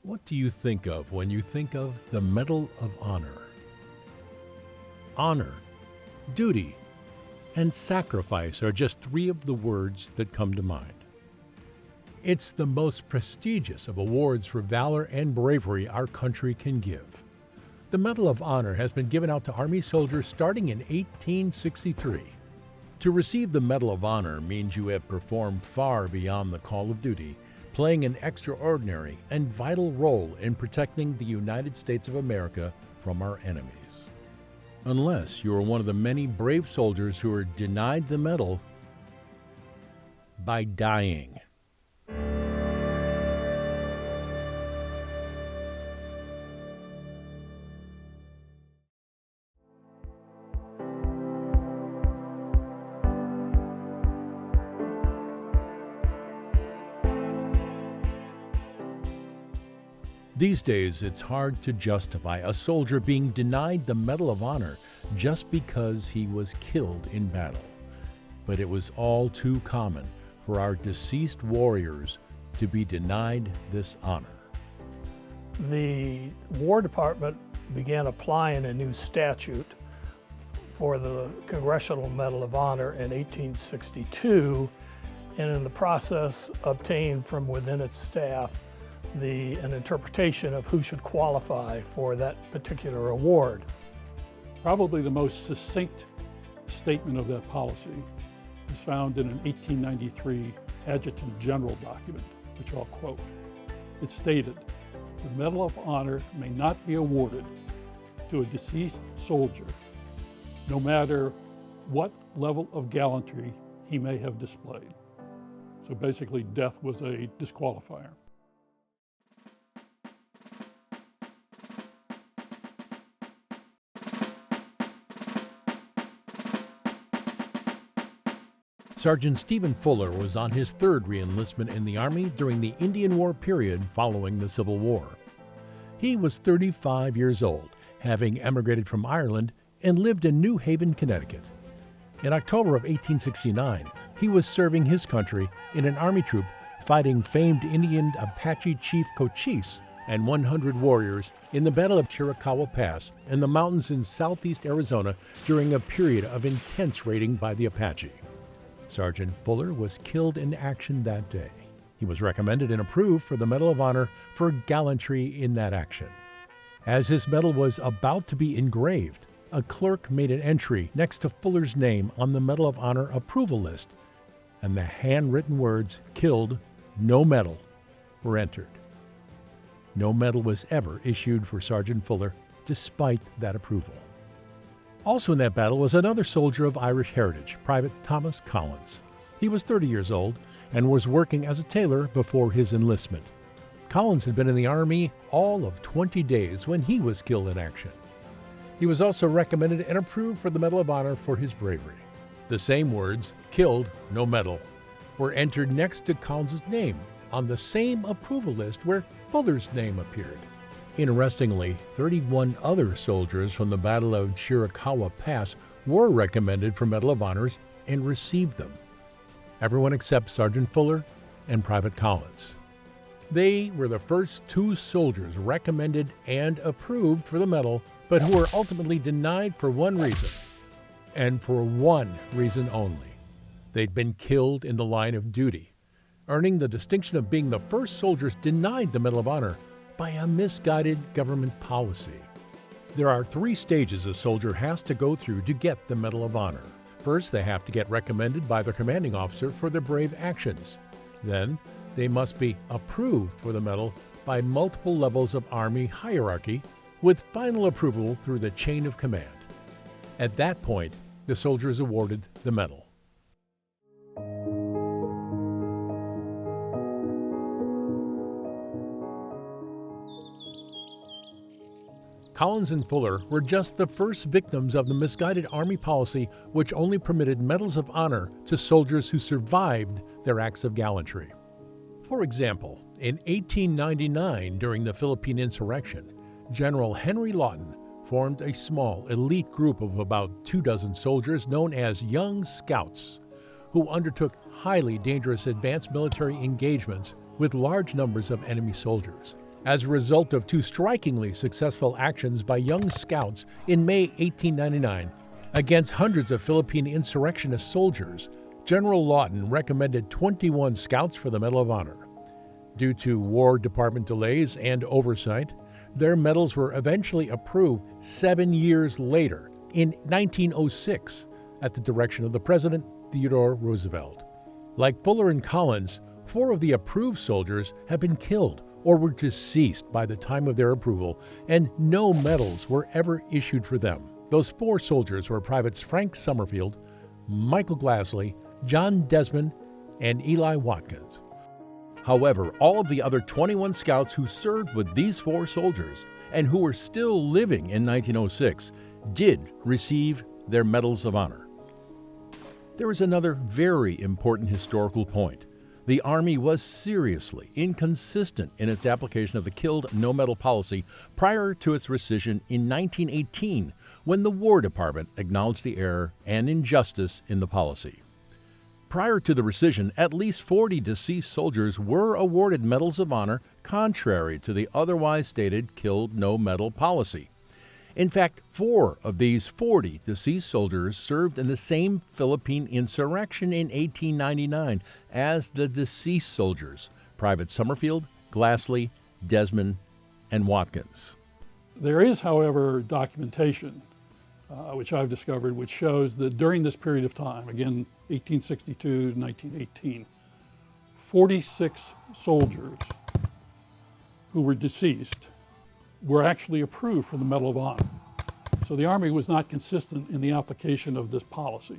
What do you think of when you think of the Medal of Honor? Honor, duty, and sacrifice are just three of the words that come to mind. It's the most prestigious of awards for valor and bravery our country can give. The Medal of Honor has been given out to Army soldiers starting in 1863. To receive the Medal of Honor means you have performed far beyond the call of duty, playing an extraordinary and vital role in protecting the United States of America from our enemies. Unless you are one of the many brave soldiers who are denied the medal by dying. These days, it's hard to justify a soldier being denied the Medal of Honor just because he was killed in battle. But it was all too common for our deceased warriors to be denied this honor. The War Department began applying a new statute for the Congressional Medal of Honor in 1862, and in the process obtained from within its staff an interpretation of who should qualify for that particular award. Probably the most succinct statement of that policy is found in an 1893 Adjutant General document, which I'll quote. It stated, "The Medal of Honor may not be awarded to a deceased soldier, no matter what level of gallantry he may have displayed." So basically, death was a disqualifier. Sergeant Stephen Fuller was on his third re-enlistment in the Army during the Indian War period following the Civil War. He was 35 years old, having emigrated from Ireland and lived in New Haven, Connecticut. In October of 1869, he was serving his country in an Army troop fighting famed Indian Apache Chief Cochise and 100 warriors in the Battle of Chiricahua Pass in the mountains in southeast Arizona during a period of intense raiding by the Apache. Sergeant Fuller was killed in action that day. He was recommended and approved for the Medal of Honor for gallantry in that action. As his medal was about to be engraved, a clerk made an entry next to Fuller's name on the Medal of Honor approval list, and the handwritten words, "Killed, no medal," were entered. No medal was ever issued for Sergeant Fuller, despite that approval. Also in that battle was another soldier of Irish heritage, Private Thomas Collins. He was 30 years old and was working as a tailor before his enlistment. Collins had been in the Army all of 20 days when he was killed in action. He was also recommended and approved for the Medal of Honor for his bravery. The same words, "Killed, no medal," were entered next to Collins' name on the same approval list where Fuller's name appeared. Interestingly, 31 other soldiers from the Battle of Chiricahua Pass were recommended for Medal of Honors and received them. Everyone except Sergeant Fuller and Private Collins. They were the first two soldiers recommended and approved for the medal, but who were ultimately denied for one reason, and for one reason only. They'd been killed in the line of duty, earning the distinction of being the first soldiers denied the Medal of Honor by a misguided government policy. There are 3 stages a soldier has to go through to get the Medal of Honor. First, they have to get recommended by their commanding officer for their brave actions. Then, they must be approved for the medal by multiple levels of Army hierarchy, with final approval through the chain of command. At that point, the soldier is awarded the medal. Collins and Fuller were just the first victims of the misguided Army policy which only permitted medals of honor to soldiers who survived their acts of gallantry. For example, in 1899, during the Philippine insurrection, General Henry Lawton formed a small, elite group of about 24 soldiers known as Young Scouts, who undertook highly dangerous advanced military engagements with large numbers of enemy soldiers. as a result of two strikingly successful actions by young scouts in May 1899 against hundreds of Philippine insurrectionist soldiers. General Lawton recommended 21 scouts for the Medal of Honor. Due to War Department delays and oversight, their medals were eventually approved 7 years later, in 1906, at the direction of the President Theodore Roosevelt. Like Fuller and Collins, 4 of the approved soldiers have been killed or were deceased by the time of their approval, and no medals were ever issued for them. Those 4 soldiers were Privates Frank Summerfield, Michael Glasley, John Desmond, and Eli Watkins. However, all of the other 21 scouts who served with these 4 soldiers and who were still living in 1906 did receive their Medals of Honor. There is another very important historical point. The Army was seriously inconsistent in its application of the killed no medal policy prior to its rescission in 1918, when the War Department acknowledged the error and injustice in the policy. Prior to the rescission, at least 40 deceased soldiers were awarded Medals of Honor, contrary to the otherwise stated killed no medal policy. In fact, 4 of these 40 deceased soldiers served in the same Philippine insurrection in 1899 as the deceased soldiers, Private Summerfield, Glasley, Desmond, and Watkins. There is, however, documentation, which I've discovered, which shows that during this period of time, again, 1862 to 1918, 46 soldiers who were deceased were actually approved for the Medal of Honor. So the Army was not consistent in the application of this policy.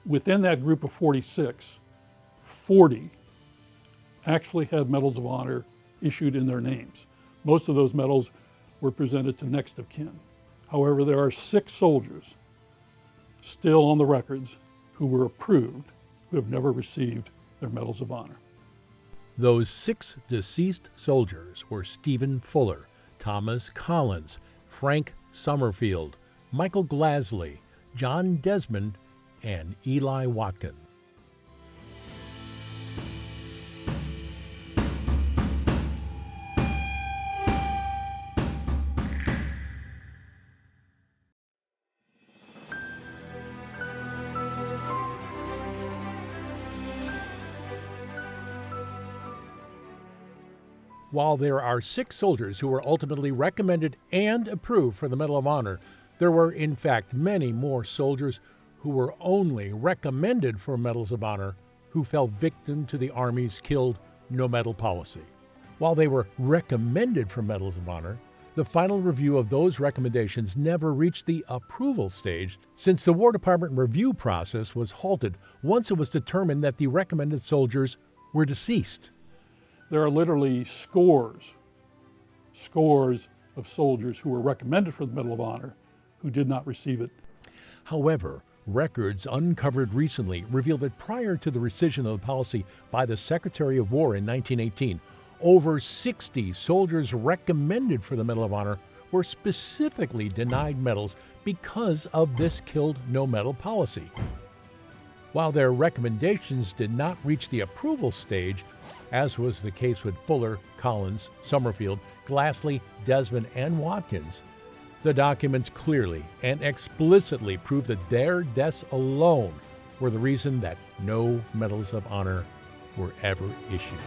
Within that group of 46, 40 actually had Medals of Honor issued in their names. Most of those medals were presented to next of kin. However, there are 6 soldiers still on the records who were approved who have never received their Medals of Honor. Those 6 deceased soldiers were Stephen Fuller, Thomas Collins, Frank Summerfield, Michael Glasley, John Desmond, and Eli Watkins. While there are 6 soldiers who were ultimately recommended and approved for the Medal of Honor, there were in fact many more soldiers who were only recommended for Medals of Honor who fell victim to the Army's killed no medal policy. While they were recommended for Medals of Honor, the final review of those recommendations never reached the approval stage, since the War Department review process was halted once it was determined that the recommended soldiers were deceased. There are literally scores of soldiers who were recommended for the Medal of Honor who did not receive it. However, records uncovered recently reveal that prior to the rescission of the policy by the Secretary of War in 1918, over 60 soldiers recommended for the Medal of Honor were specifically denied medals because of this killed no medal policy. While their recommendations did not reach the approval stage, as was the case with Fuller, Collins, Summerfield, Glasley, Desmond, and Watkins, the documents clearly and explicitly prove that their deaths alone were the reason that no Medals of Honor were ever issued.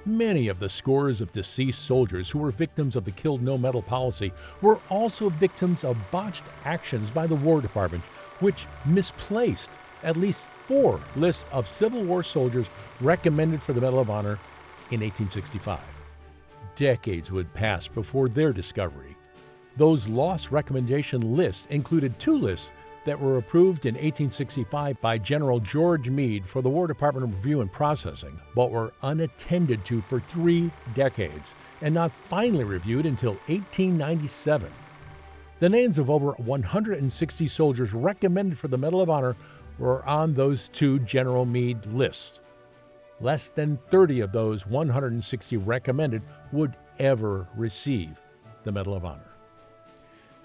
Many of the scores of deceased soldiers who were victims of the killed no medal policy were also victims of botched actions by the War Department, which misplaced at least 4 lists of Civil War soldiers recommended for the Medal of Honor in 1865. Decades would pass before their discovery. Those lost recommendation lists included 2 lists that were approved in 1865 by General George Meade for the War Department of Review and Processing, but were unattended to for 3 decades and not finally reviewed until 1897. The names of over 160 soldiers recommended for the Medal of Honor were on those 2 General Meade lists. less than 30 of those 160 recommended would ever receive the Medal of Honor.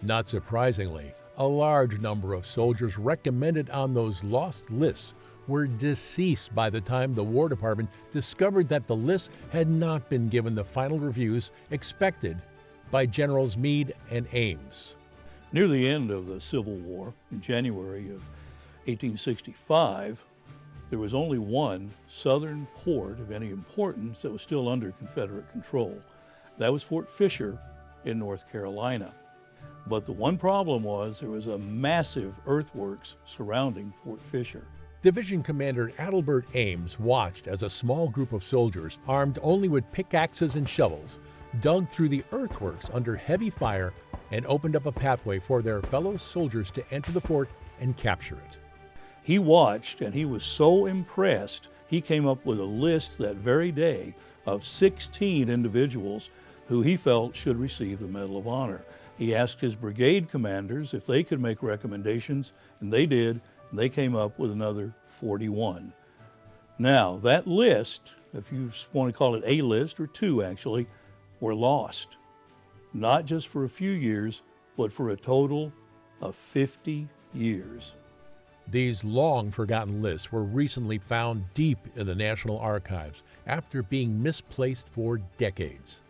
Not surprisingly, a large number of soldiers recommended on those lost lists were deceased by the time the War Department discovered that the list had not been given the final reviews expected by Generals Meade and Ames. Near the end of the Civil War, in January of 1865, there was only one Southern port of any importance that was still under Confederate control. That was Fort Fisher in North Carolina. But the one problem was there was a massive earthworks surrounding Fort Fisher. Division Commander Adelbert Ames watched as a small group of soldiers, armed only with pickaxes and shovels, dug through the earthworks under heavy fire and opened up a pathway for their fellow soldiers to enter the fort and capture it. He watched, and he was so impressed, he came up with a list that very day of 16 individuals who he felt should receive the Medal of Honor. He asked his brigade commanders if they could make recommendations, and they did, and they came up with another 41. Now, that list, if you want to call it a list, or two actually, were lost. Not just for a few years, but for a total of 50 years. These long-forgotten lists were recently found deep in the National Archives after being misplaced for decades.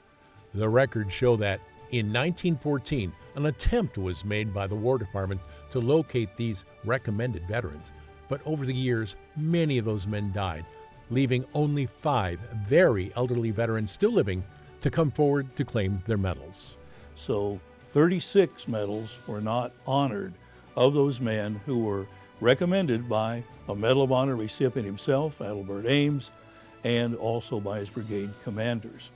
The records show that in 1914, an attempt was made by the War Department to locate these recommended veterans, but over the years, many of those men died, leaving only 5 very elderly veterans still living to come forward to claim their medals. So 36 medals were not honored of those men who were recommended by a Medal of Honor recipient himself, Adelbert Ames, and also by his brigade commanders.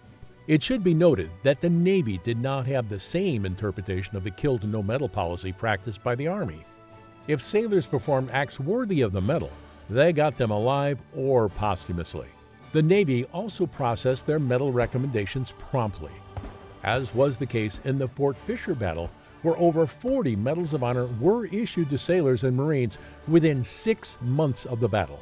It should be noted that the Navy did not have the same interpretation of the killed no medal policy practiced by the Army. If sailors performed acts worthy of the medal, they got them alive or posthumously. The Navy also processed their medal recommendations promptly, as was the case in the Fort Fisher battle, where over 40 Medals of Honor were issued to sailors and Marines within 6 months of the battle.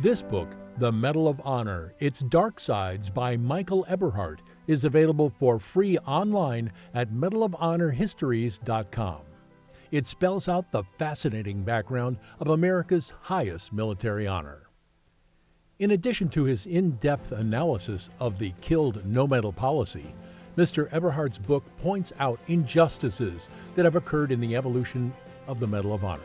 This book, The Medal of Honor, Its Dark Sides by Michael Eberhardt, is available for free online at medalofhonorhistories.com. It spells out the fascinating background of America's highest military honor. In addition to his in-depth analysis of the killed no medal policy, Mr. Eberhardt's book points out injustices that have occurred in the evolution of the Medal of Honor.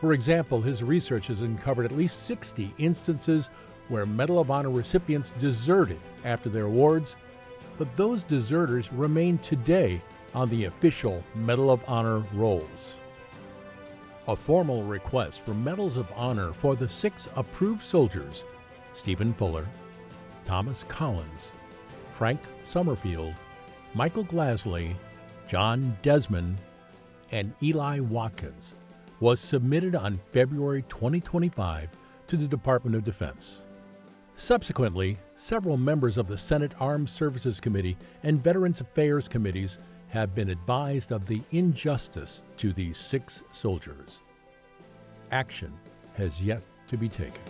For example, his research has uncovered at least 60 instances where Medal of Honor recipients deserted after their awards, but those deserters remain today on the official Medal of Honor rolls. A formal request for Medals of Honor for the 6 approved soldiers, Stephen Fuller, Thomas Collins, Frank Summerfield, Michael Glasley, John Desmond, and Eli Watkins, was submitted on February 2025 to the Department of Defense. Subsequently, several members of the Senate Armed Services Committee and Veterans Affairs Committees have been advised of the injustice to these 6 soldiers. Action has yet to be taken.